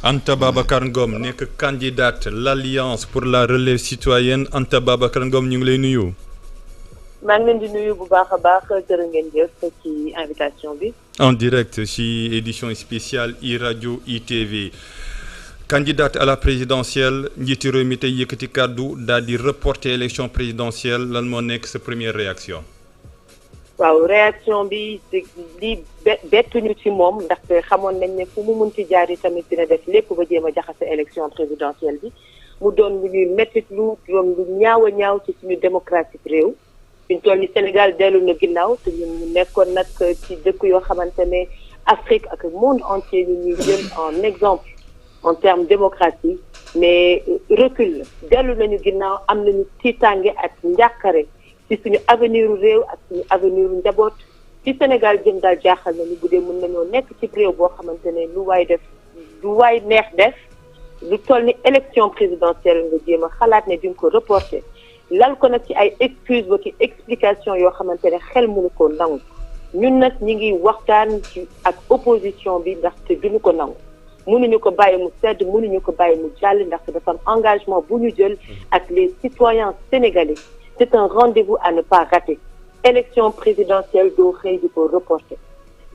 Anta Babacar Ngom nekk candidate l'Alliance pour la relève citoyenne Anta Babacar Ngom ñu ngi lay nuyu. maa ngi leen di nuyu bu baax a baax jërë ngeen jëf ci invitation bi. En direct ci édition spéciale iRadio ITV. Candidate à la présidentielle njiitu réew mi tey yëkkati kàddu daal di reporter élection présidentielle lan moo nekk sa première réaction. waaw réaction bi li bettuñu ci moom ndaxte xamoon nañ ne fu mu munti jaar yi tamit dina def lépp ba jéem a jaxase élection présidentielle bi mu doon lu ñuy mettitlu doon lu ñaaw a ñaaw ci suñu démocratique réew. ñu toll ni Sénégal dellu na ginnaaw te ñun ñu nekkoon nag ci dëkk yoo xamante ne Afrique ak monde entier ñu ñuy jël en exemple en termes démocratique mais recul dellu nañu ginnaaw am nañu tiitaange ak njàqare ci suñu avenir réew ak suñu avenir njaboot ci Sénégal jëm daal jaaxal nañu bu dee mën nañoo nekk ci réew boo xamante ne lu waay neex def lu toll ni élection présidentielle nga jéem a xalaat ne di nga ko reporter lal ko nag ci ay excuse ba ci explication yoo xamante ne xel mënu ko nangu ñun nag ñi ngi waxtaan ci ak opposition bi ndaxte duñu ko nangu mënuñu ko bàyyi mu sedd mënuñu ko bàyyi mu jàll ndaxte dafa am engagement bu ñu jël ak les citoyens sénégalais c'est un rendez-vous à ne pas rater élection présidentielle doo xëy di ko reporter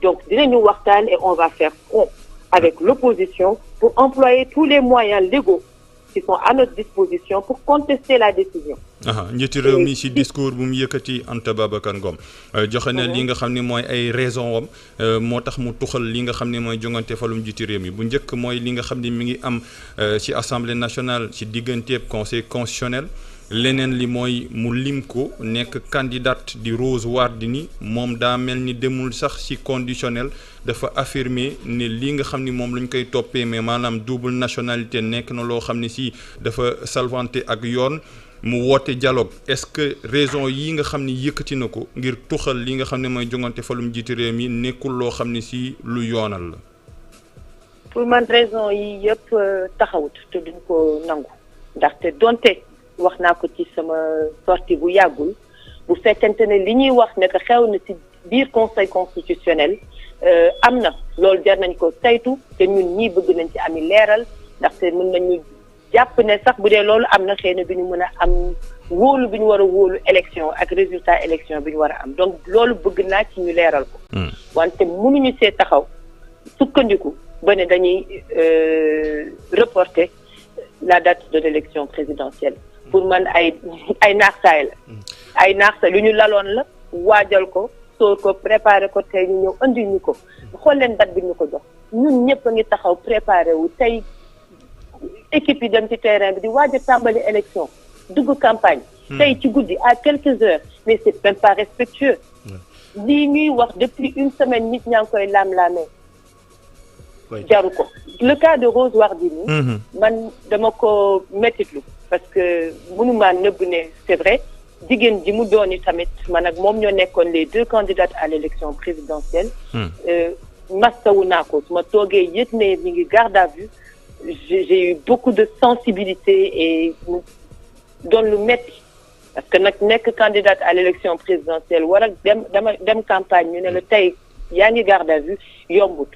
donc dinañu waxtaan et on va faire front avec l'opposition pour employer tous les moyens légaux qui sont à notre disposition pour contester la décision. njiitu réew mi ci discours bu mu yëkkati Anta Babacar Ngom joxe na li nga xam ne mooy ay raison wam moo tax mu tuxal li nga xam ne mooy jongante falum njiitu réew mi bu njëkk mooy li nga xam ne mi ngi am ci assemblée nationale ci digganteeb conseil constitutionnel leneen li mooy mu lim ko nekk candidate di Rose Wardini moom daa mel ni demul sax ci conditionnel dafa affirmer ne li nga xam ni moom lañ koy toppee mais maanaam double nationalité nekk na loo xam ne si dafa salvanté ak yoon mu woote dialogue est-ce que raison yi nga xam ni yëkkati na ko ngir tuxal li nga xam ne mooy jongante falum jiitu réew mi nekkul loo xam ne si lu yoonal la. pour man raison yi yëpp taxawut te duñ ko nangu ndaxte donte wax naa ko ci sama sortie bu yàggul bu fekkente ne li ñuy wax ne que xew na ci biir conseil constitutionnel am na loolu jar nañ ko saytu te ñun ñii bëgg nañ ci ami leeral ndaxte mën nañu jàpp ne sax bu dee loolu am na xëy na bi ñu mën a am wóolu bi ñu war a wóolu élection ak résultat élection bi ñu war a am donc loolu bëgg naa ci ñu leeral ko wante mënuñu see taxaw sukkandiku ba ne dañuy reporter la date de l'élection présidentielle pour man ay naaxsaay la ay naaxsaay lu ñu laloon la waajal ko sóor ko préparer ko tey ñu ñëw andi ñu ko xool leen date bi ñu ko jox ñun ñëpp a ngi taxaw préparer wu tey équipe yi dem ci terrain bi di waaj a tàmbali élection dugg campagne tey ci guddi à quelques heures mais c'est même pas respectueux lii ñuy wax depuis une semaine nit ñaa ngi koy laam-laamee jaru ko le cas de Rose Wardini man dama ko mettitlu parce que mënumaa nëbb ne c'est vrai jigéen ji mu dooni tamit man ak moom ñoo nekkoon les deux candidates à l'élection présidentielle mastawu naa ko su ma toogee yëg ne mi ngi garde à vue j'ai eu beaucoup de sensibilité et doon lu metti parce que nag nekk candidate à l'élection présidentielle war a dem campagne ñu ne la tey yaa ngi garde à vue yombut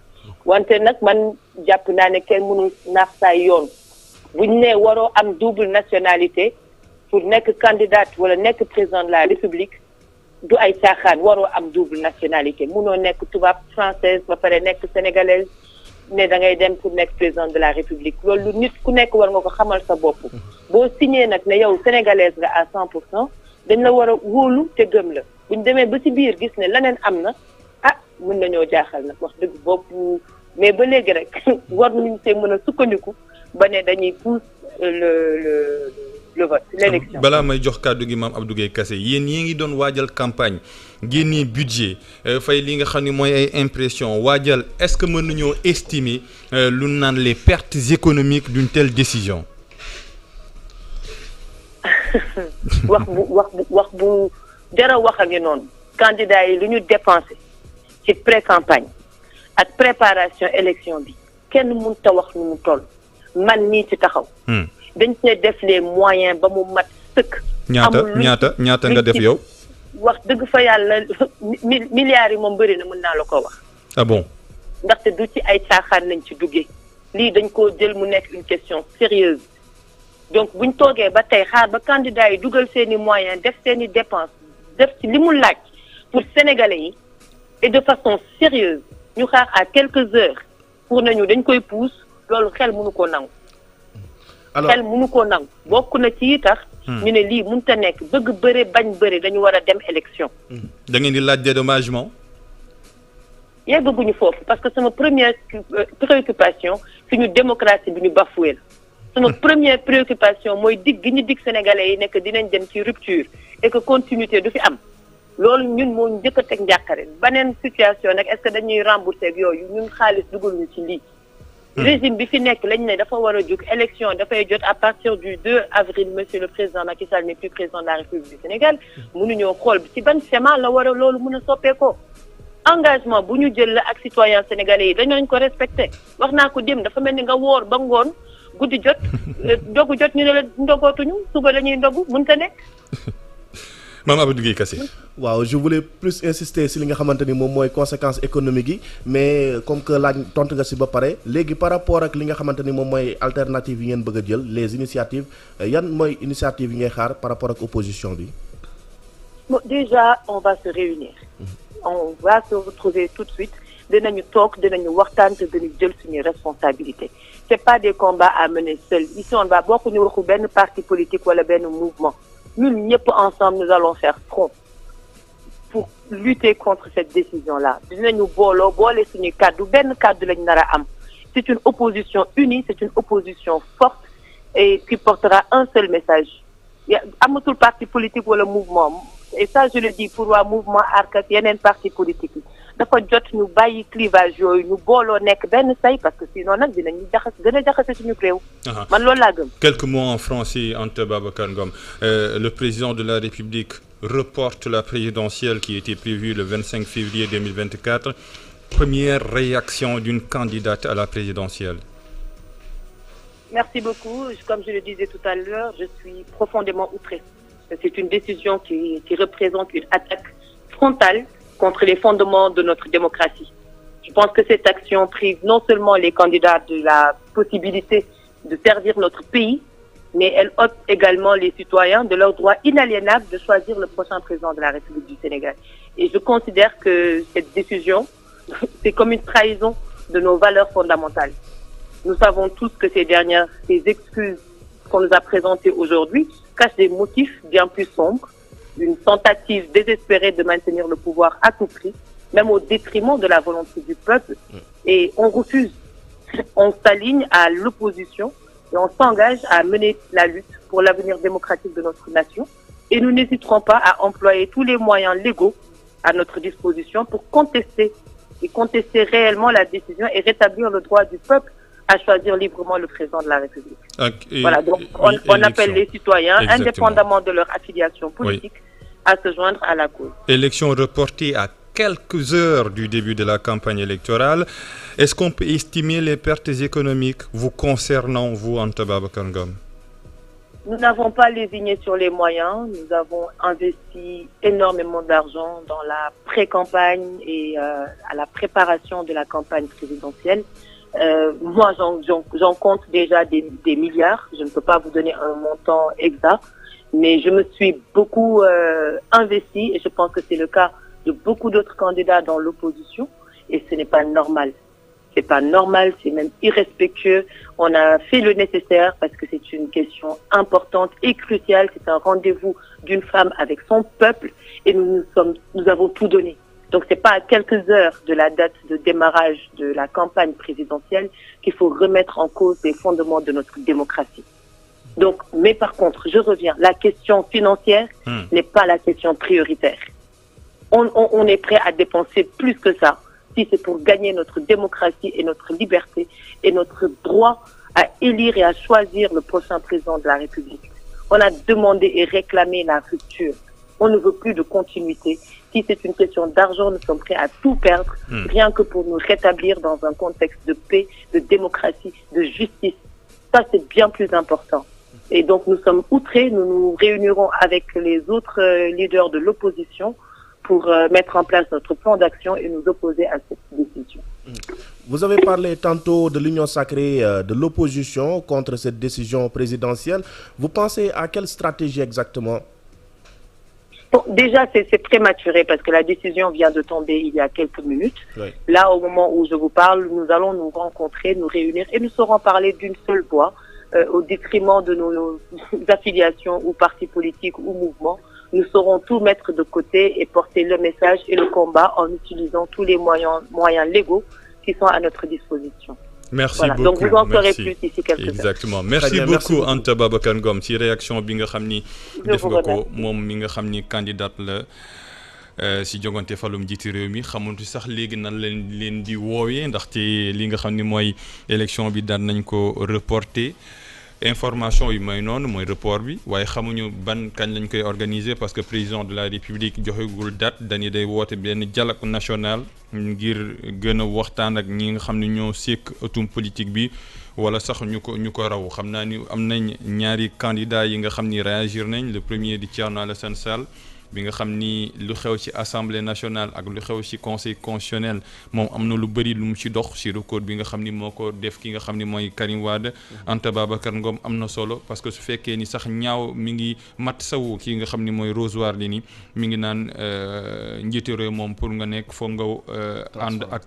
wante nag man jàpp naa ne kenn mënul naax saay yoon buñ ne waroo am double nationalité pour nekk candidate wala nekk président de la République du ay caaxaan waroo am double nationalité munoo nekk tubaab française ba pare nekk sénégalaise ne da ngay dem pour nekk président de la République loolu nit ku nekk war nga ko xamal sa bopp boo signé nag ne yow sénégalaise nga à 100% dañ la war a wóolu te gëm la buñ demee ba ci biir gis ne leneen am na mën nañoo jaaxal nag wax dëgg bopp mais ba léegi rek war nañu see mën a sukkandiku ba ne dañuy pousse le vote l'élection. balaa may jox kàddu gi maam Abdou Guèye Kassé yéen yi ngi doon waajal campagne génnee budget fay li nga xam ne mooy ay impression waajal est-ce que mën nañoo estimer lu naan les pertes économiques d'une telle décision. wax bu dara wax a ngi noonu candidats yi lu ñu dépensé ci pré-campagne ak préparation élection bi kenn mënut a wax nu mu toll man nii ci taxaw. dañ see def les moyens ba mu mat sëkk. ñaata nga def yow. wax dëgg fa yàlla milliards yi moom bëri na mën naa la ko wax. ah bon. ndaxte du ci ay caaxaan lañ ci duggee lii dañ koo jël mu nekk une question sérieuse donc buñ toogee ba tey xaar ba candidats yi dugal seen i moyens def seen i dépenses def ci li mu laaj pour sénégalais yi et de façon sérieuse ñu xaar à quelques heures pour nañu dañ koy pousse loolu xel mënu koo nangu. alors xel mënu koo nangu bokk na ci tax. ñu ne lii mënut a nekk bëgg bëre bañ bëre dañu war a dem élection. da ngeen di laaj dédommagement. yeggaguñu foofu parce que sama première préoccupation suñu démocratie bi ñu bafoué la. sama première préoccupation mooy dig gi ñu dig sénégalais yi nekk dinañ dem ci rupture et que continuité du fi am loolu ñun moo njëkk a teg njàqare beneen situation nag est-ce que dañuy rembourser ak yooyu ñun xaalis dugaluñu ci lii. régime bi fi nekk lañ ne dafa war a jóg élection dafay jot à partir du 2 avril monsieur le président Macky Sall n'est plus président de la République du Sénégal mënuñoo xool ci ban schéma la war a loolu mën a soppeekoo. engagement bu ñu jël la ak citoyen sénégalais yi dañoo ko respecté wax naa ko dem dafa mel ni nga woor ba ngoon guddi jot dogu jot ñu ne la ndogootuñu suba la ñuy ndogu mënta nekk. Mame Abdou Guèye Kassé. waaw je voulais plus insister si li nga xamante ni moom mooy conséquences économiques yi mais comme que laaj tontu nga si ba pare léegi par rapport ak li nga xamante ni moom mooy alternative yi ngeen bëgg a jël les initiatives yan mooy initiative yi ngay xaar par rapport ak opposition bi. bon déjà on va se réunir. on va se retrouver tout de suite dinañu toog dinañu waxtaan te dinañu jël suñuy responsabilité c'est pas des combats à mener seul ici on va bokkuñu waxu benn parti politique wala benn mouvement ñun ñëpp ensemble nous allons faire front pour lutter contre cette décision-là dinañu booloo boole suñuy kàddu benn kàddu lañ nar a am c'est une opposition unie c'est une opposition forte et qui portera un seul message amatul parti politique wala mouvement et ça je le dis pour waa mouvement ARC ak yeneen parti politique yi dafa jot ñu bàyyi clivage yooyu ñu booloo nekk benn say parce que sinon nag dinañu gën a jaxase suñu réew. man loolu laa gëm. Quelques mots en français, Anta Babacar Ngom. Le président de la République reporte la présidentielle qui était prévue le 25 février 2024. Première réaction d'une candidate à la présidentielle. Merci beaucoup. Comme je le disais tout à l'heure, je suis profondément outrée. C'est une décision qui représente une attaque frontale contre les fondements de notre démocratie. Je pense que cette action prive non seulement les candidats de la possibilité de servir notre pays, mais elle ôte également les citoyens de leur droit inaliénable de choisir le prochain président de la République du Sénégal. Et je considère que cette décision, c'est comme une trahison de nos valeurs fondamentales. Nous savons tous que ces excuses qu'on nous a présentées aujourd'hui cachent des motifs bien plus sombres, une tentative désespérée de maintenir le pouvoir à tout prix, même au détriment de la volonté du peuple. Et on refuse. On s'aligne à l'opposition et on s'engage à mener la lutte pour l'avenir démocratique de notre nation. Et nous n'hésiterons pas à employer tous les moyens légaux à notre disposition pour contester réellement la décision et rétablir le droit du peuple à choisir librement le président de la République. Voilà, donc on appelle les citoyens, indépendamment de leur affiliation politique, à se joindre à la cause. Élection reportée à quelques heures du début de la campagne électorale. Est-ce qu'on peut estimer les pertes économiques vous concernant, vous, Anta Babacar Ngom? Nous n'avons pas lésiné sur les moyens. Nous avons investi énormément d'argent dans la pré-campagne et à la préparation de la campagne présidentielle. Moi, j'en compte déjà des milliards. Je ne peux pas vous donner un montant exact, mais je me suis beaucoup investie et je pense que c'est le cas de beaucoup d'autres candidats dans l'opposition et ce n'est pas normal. C'est pas normal, c'est même irrespectueux. On a fait le nécessaire parce que c'est une question importante et cruciale. C'est un rendez-vous d'une femme avec son peuple et nous avons tout donné. Donc c'est pas à quelques heures de la date de démarrage de la campagne présidentielle qu'il faut remettre en cause les fondements de notre démocratie. Donc, mais par contre, je reviens, la question financière n'est pas la question prioritaire. On est prêt à dépenser plus que ça si c'est pour gagner notre démocratie et notre liberté et notre droit à élire et à choisir le prochain président de la République. On a demandé et réclamé la rupture. On ne veut plus de continuité. Si c'est une question d'argent, nous sommes prêts à tout perdre, rien que pour nous rétablir dans un contexte de paix, de démocratie, de justice. Ça, c'est bien plus important. Et donc, nous sommes outrés. Nous nous réunirons avec les autres leaders de l'opposition pour mettre en place notre plan d'action et nous opposer à cette décision. Vous avez parlé tantôt de l'union sacrée de l'opposition contre cette décision présidentielle. Vous pensez à quelle stratégie exactement? Bon, déjà, c'est prématuré parce que la décision vient de tomber il y a quelques minutes. Oui. Là, au moment où je vous parle, nous allons nous rencontrer, nous réunir et nous saurons parler d'une seule voix au détriment de nos affiliations ou partis politiques ou mouvements. Nous saurons tout mettre de côté et porter le message et le combat en utilisant tous les moyens légaux qui sont à notre disposition. Merci voilà. beaucoup. Donc vous en saurez merci. plus d'ici quelques heures. Exactement. Merci bien, beaucoup merci beaucoup. Anta Babacar Ngom ci réaction bi nga xam ni def vous nga ko remercie. moom mi nga xam ni candidate la si jogante falum jiiti réew mi xamantu sax léegi nan leen di woowee ndaxte li nga xam ni mooy élection bi daan nañ ko reporter information yi mooy noonu mooy report bi waaye xamuñu ban kañ lañ koy organiser parce que président de la république joxegul date dañuy day woote benn dialogue national ngir gën a waxtaan ak ñi nga xam ne ñoo sekk ëttum politique bi wala sax ñu ko raw xam naa ni am nañ ñaari candidats yi nga xam ni réagir nañ le premier di Thierno Alassane Sall bi nga xam ni lu xew ci assemblée nationale ak lu xew ci conseil constitutionnel moom am na lu bëri lu mu ci dox ci recours bi nga xam ni moo ko def ki nga xam ni mooy Karim Wade. Anta Babacar Ngom am na solo parce que su fekkee ni sax ñaaw mi ngi mat sawu ki nga xam ni mooy Rose Wardini mi ngi naan njiitu réew moom pour nga nekk foog nga ànd ak